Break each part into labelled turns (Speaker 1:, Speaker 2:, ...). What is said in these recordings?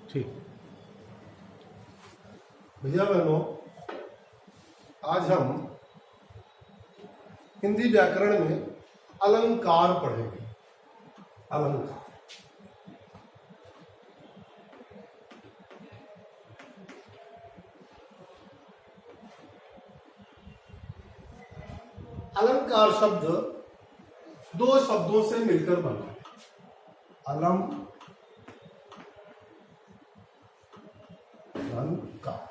Speaker 1: ठीक। भैया बहनों, आज हम हिंदी व्याकरण में अलंकार पढ़ेंगे। अलंकार, अलंकार शब्द दो शब्दों से मिलकर बना है। अलम, अलंकार।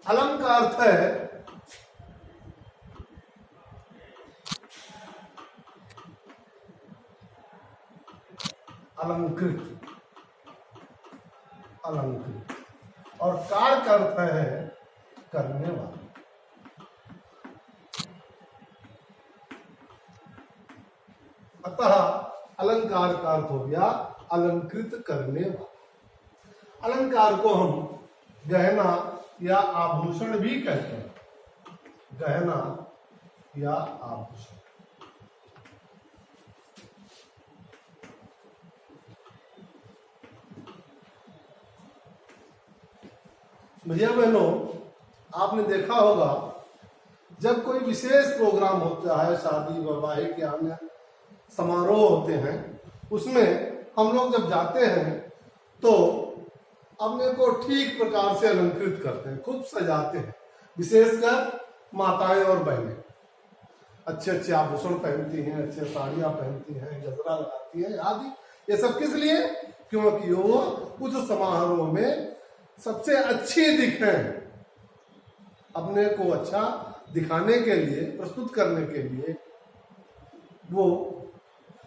Speaker 1: अलम का अर्थ है अलंकृत, अलंकृत, और कार का अर्थ है करने वाला। अतः अलंकार का अर्थ हो गया अलंकृत करने वाला। अलंकार को हम गहना या आभूषण भी कहते हैं। गहना या आभूषण। भैया बहनों, आपने देखा होगा जब कोई विशेष प्रोग्राम होता है, शादी वैवाहिक या अन्य समारोह होते हैं, उसमें हम लोग जब जाते हैं तो अपने को ठीक प्रकार से अलंकृत करते हैं, खूब सजाते हैं। विशेषकर माताएं और बहनें अच्छे अच्छे आभूषण पहनती हैं, अच्छे साड़ियां पहनती हैं, गजरा लगाती हैं आदि। ये सब किस लिए? क्योंकि वो उस समारोह में सबसे अच्छी दिखें, अपने को अच्छा दिखाने के लिए, प्रस्तुत करने के लिए वो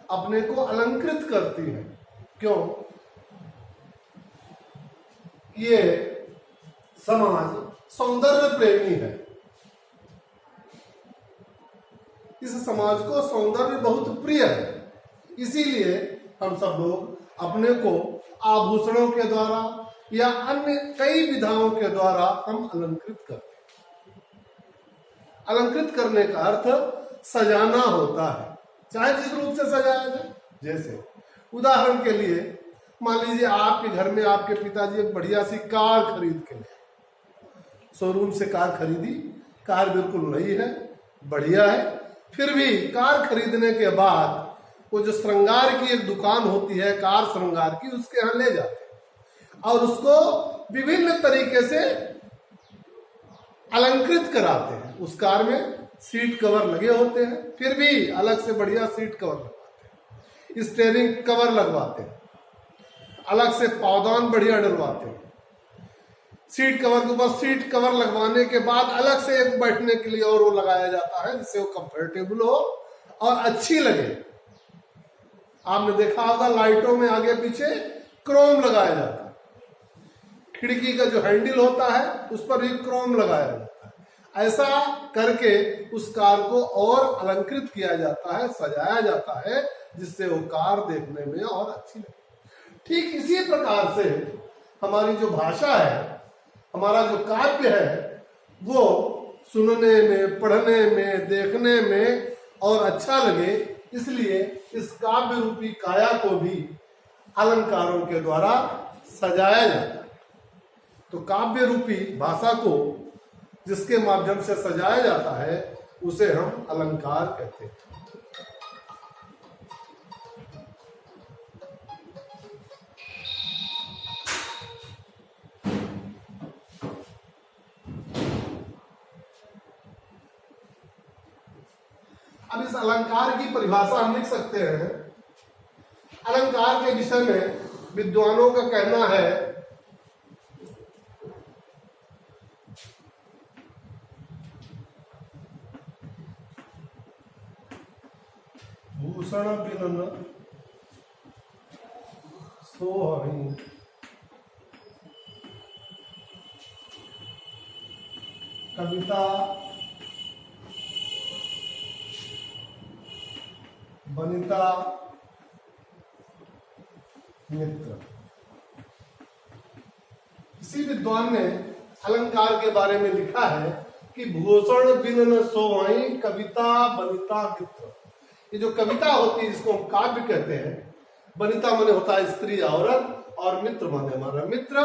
Speaker 1: अपने को अलंकृत करती है। क्यों? ये समाज सौंदर्य प्रेमी है। इस समाज को सौंदर्य बहुत प्रिय है, इसीलिए हम सब लोग अपने को आभूषणों के द्वारा या अन्य कई विधाओं के द्वारा हम अलंकृत करते हैं। अलंकृत करने का अर्थ सजाना होता है, चाहे जिस रूप से सजाया जाए। जैसे उदाहरण के लिए मान लीजिए आपके घर में आपके पिताजी एक बढ़िया सी कार खरीद के लिए, शोरूम से कार खरीदी, कार बिल्कुल नई है, बढ़िया है। फिर भी कार खरीदने के बाद वो जो श्रृंगार की एक दुकान होती है, कार श्रृंगार की, उसके यहाँ ले जाते हैं और उसको विभिन्न तरीके से अलंकृत कराते हैं। उस कार में सीट कवर लगे होते हैं, फिर भी अलग से बढ़िया सीट कवर लगवाते हैं, स्टीयरिंग कवर लगवाते हैं, अलग से पावदान बढ़िया डलवाते हैं। सीट कवर के ऊपर सीट कवर लगवाने के बाद अलग से एक बैठने के लिए और वो लगाया जाता है, जिससे वो कंफर्टेबल हो और अच्छी लगे। आपने देखा होगा लाइटों में आगे पीछे क्रोम लगाया जाता है, खिड़की का जो हैंडल होता है उस पर भी क्रोम लगाया जाता है। ऐसा करके उस कार को और अलंकृत किया जाता है, सजाया जाता है, जिससे वो कार देखने में और अच्छी लगे। ठीक इसी प्रकार से हमारी जो भाषा है, हमारा जो काव्य है, वो सुनने में, पढ़ने में, देखने में और अच्छा लगे, इसलिए इस काव्य रूपी काया को भी अलंकारों के द्वारा सजाया जाता है। तो काव्य रूपी भाषा को जिसके माध्यम से सजाया जाता है उसे हम अलंकार कहते हैं। अब इस अलंकार की परिभाषा हम लिख सकते हैं। अलंकार के विषय में विद्वानों का कहना है भूषण बिनन सोहई, कविता बनिता मित्र। किसी विद्वान ने अलंकार के बारे में लिखा है कि भूषण बिन सोई कविता बनिता मित्र। ये जो कविता होती है, जिसको हम काव्य कहते हैं, वनिता माने होता है स्त्री या औरत, और मित्र माने हमारा मित्र।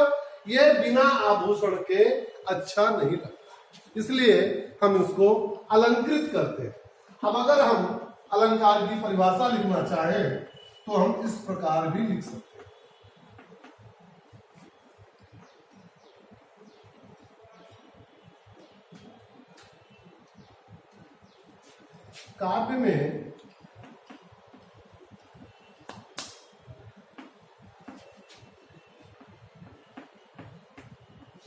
Speaker 1: ये बिना आभूषण के अच्छा नहीं लगता, इसलिए हम इसको अलंकृत करते हैं। अब अगर हम अलंकार की परिभाषा लिखना चाहें तो हम इस प्रकार भी लिख सकते हैं। काव्य में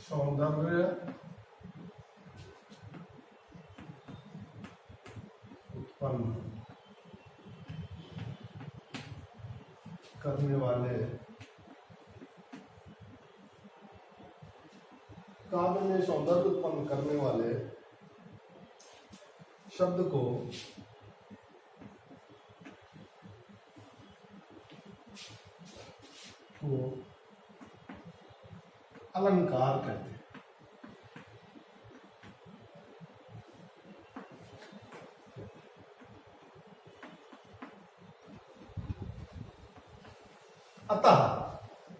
Speaker 1: सौंदर्य उत्पन्न करने वाले, काव्य में सौंदर्य उत्पन्न करने वाले शब्द को अलंकार कहते हैं। अतः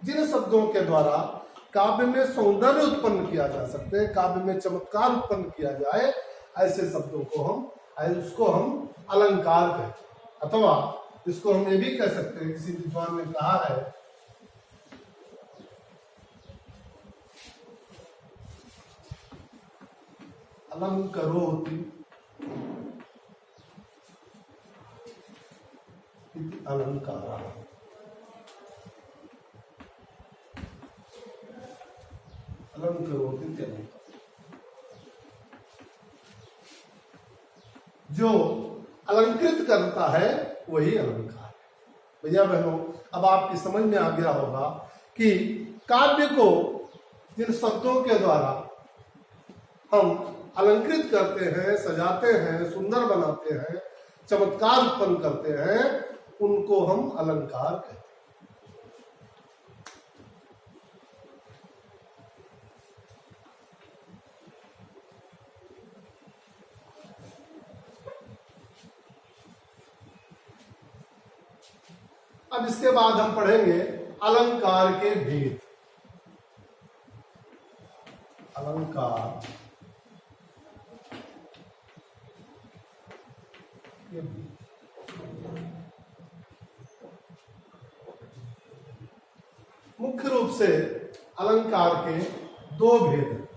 Speaker 1: जिन शब्दों के द्वारा काव्य में सौंदर्य उत्पन्न किया जा सकते हैं, काव्य में चमत्कार उत्पन्न किया जाए, ऐसे शब्दों को उसको हम अलंकार कहते हैं। अथवा इसको हम ये भी कह सकते हैं, किसी विद्वान ने कहा है अलंकरोति इति अलंकारः। अलंकरोति इति अलंकारः, जो अलंकृत करता है वही अलंकार है। भैया बहनों, अब आपकी समझ में आ गया होगा कि काव्य को जिन शब्दों के द्वारा हम अलंकृत करते हैं, सजाते हैं, सुंदर बनाते हैं, चमत्कार उत्पन्न करते हैं, उनको हम अलंकार कहते हैं। अब इसके बाद हम पढ़ेंगे अलंकार के भेद। अलंकार के भेद, मुख्य रूप से अलंकार के दो भेद हैं।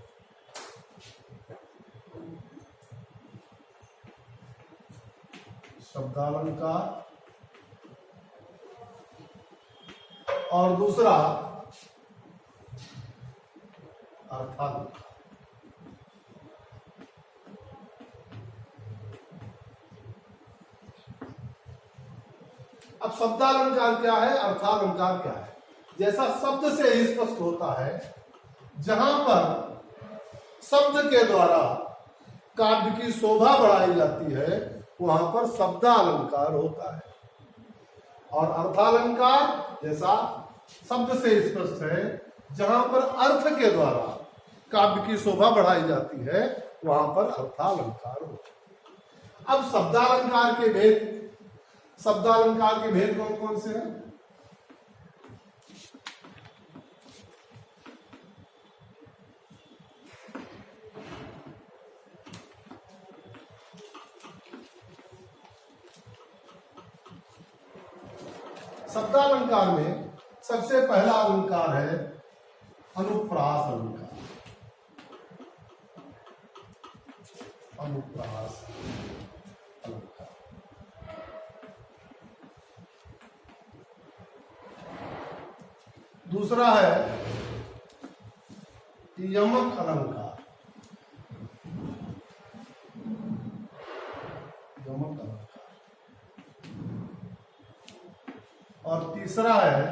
Speaker 1: शब्दालंकार और दूसरा अर्थालंकार। अब शब्दालंकार क्या है, अर्थालंकार क्या है? जैसा शब्द से ही स्पष्ट होता है, जहां पर शब्द के द्वारा काव्य की शोभा बढ़ाई जाती है वहां पर शब्दालंकार होता है। और अर्थालंकार जैसा शब्द से स्पष्ट है, जहां पर अर्थ के द्वारा काव्य की शोभा बढ़ाई जाती है वहां पर अर्थालंकार होता है। अब शब्दालंकार के भेद, शब्दालंकार के भेद कौन कौन से हैं? शब्दालंकार में सबसे पहला अलंकार है अनुप्रास अलंकार। अनुप्रास अलंकार। दूसरा है यमक अलंकार। यमक अलंकार। और तीसरा है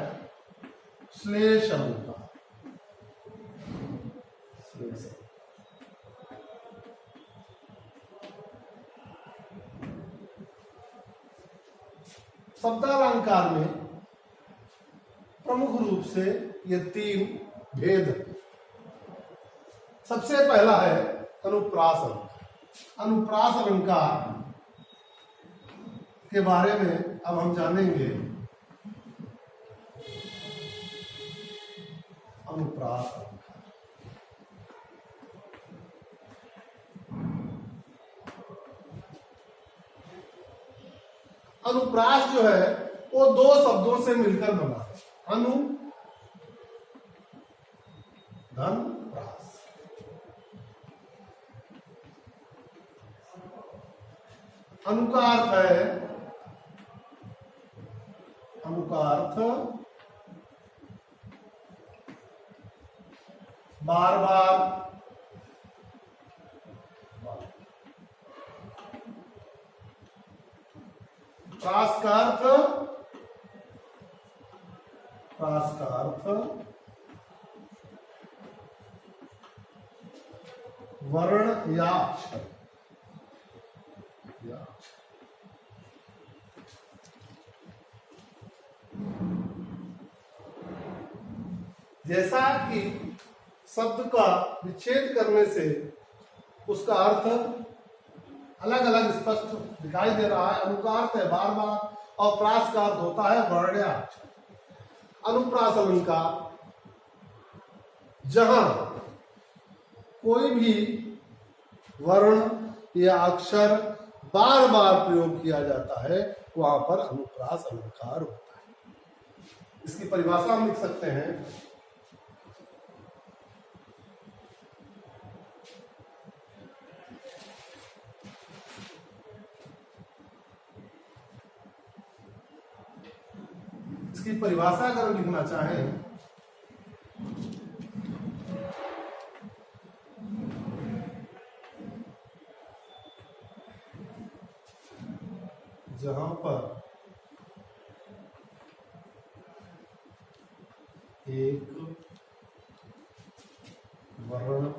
Speaker 1: श्लेष अलंकार। शब्दालंकार में प्रमुख रूप से ये तीन भेद। सबसे पहला है अनुप्रास अलंकार। अनुप्रास अलंकार के बारे में अब हम जानेंगे अनुप्रास अलंकार। अनुप्रास जो है वो दो शब्दों से मिलकर बना है, अनु धन प्रास। अनु का अर्थ है, अनु का अर्थ बार बार, प्रास का अर्थ, प्रास का अर्थ वर्ण या अक्षर, या जैसा कि शब्द का विच्छेद करने से उसका अर्थ अलग अलग स्पष्ट दिखाई दे रहा है। अनु का अर्थ है बार बार और प्रास का अर्थ होता है वर्ण या अक्षर। अनुप्रास अलंकार जहां कोई भी वर्ण या अक्षर बार बार प्रयोग किया जाता है वहां पर अनुप्रास अलंकार होता है। इसकी परिभाषा हम लिख सकते हैं, इसकी परिभाषा अगर लिखना चाहें जहां पर एक वर्ण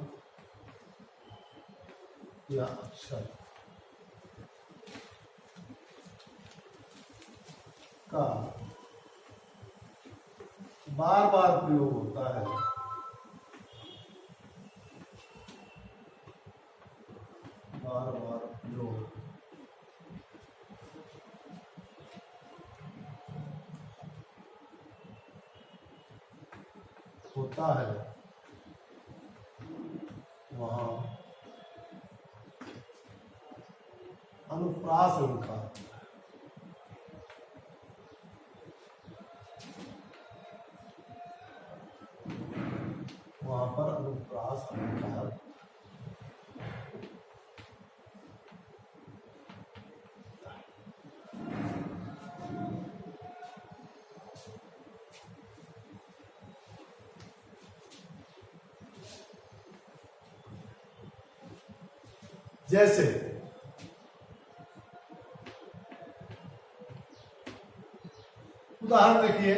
Speaker 1: या अक्षर का बार बार प्रयोग होता है, बार बार प्रयोग होता है, वहां अनुप्रास अलंकार, वहां पर अनुप्रास अलंकार जैसे उदाहरण देखिए,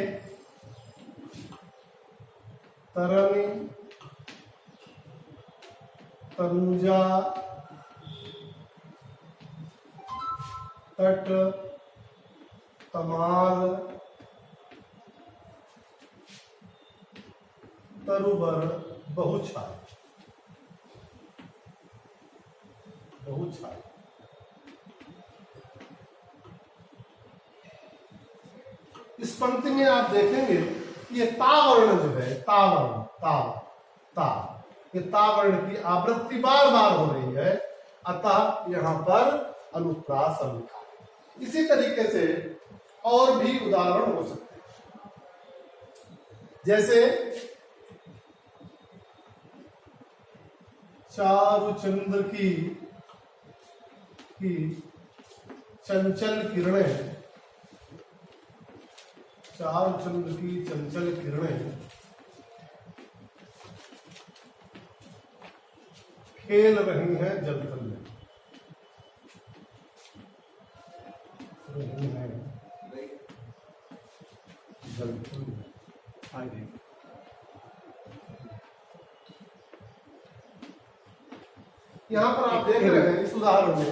Speaker 1: तरनी, तनुजा, तट, तमाल, तरुबर, बहुछाय, बहुछाय। इस पंक्ति में आप देखेंगे ये ता वर्ण जो है, ता वर्ण, ता, ये ता वर्ण की आवृत्ति बार बार हो रही है, अतः यहां पर अनुप्रास अलंकार। इसी तरीके से और भी उदाहरण हो सकते हैं, जैसे चारुचंद्र की चंचल किरणें, चारुचंद्र की चंचल किरणें खेल रही हैं जलथल में, रही हैं जलथल में। यहाँ पर आप देख रहे हैं इस उदाहरण में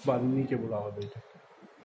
Speaker 2: बाद नीचे बुलावा बेटे।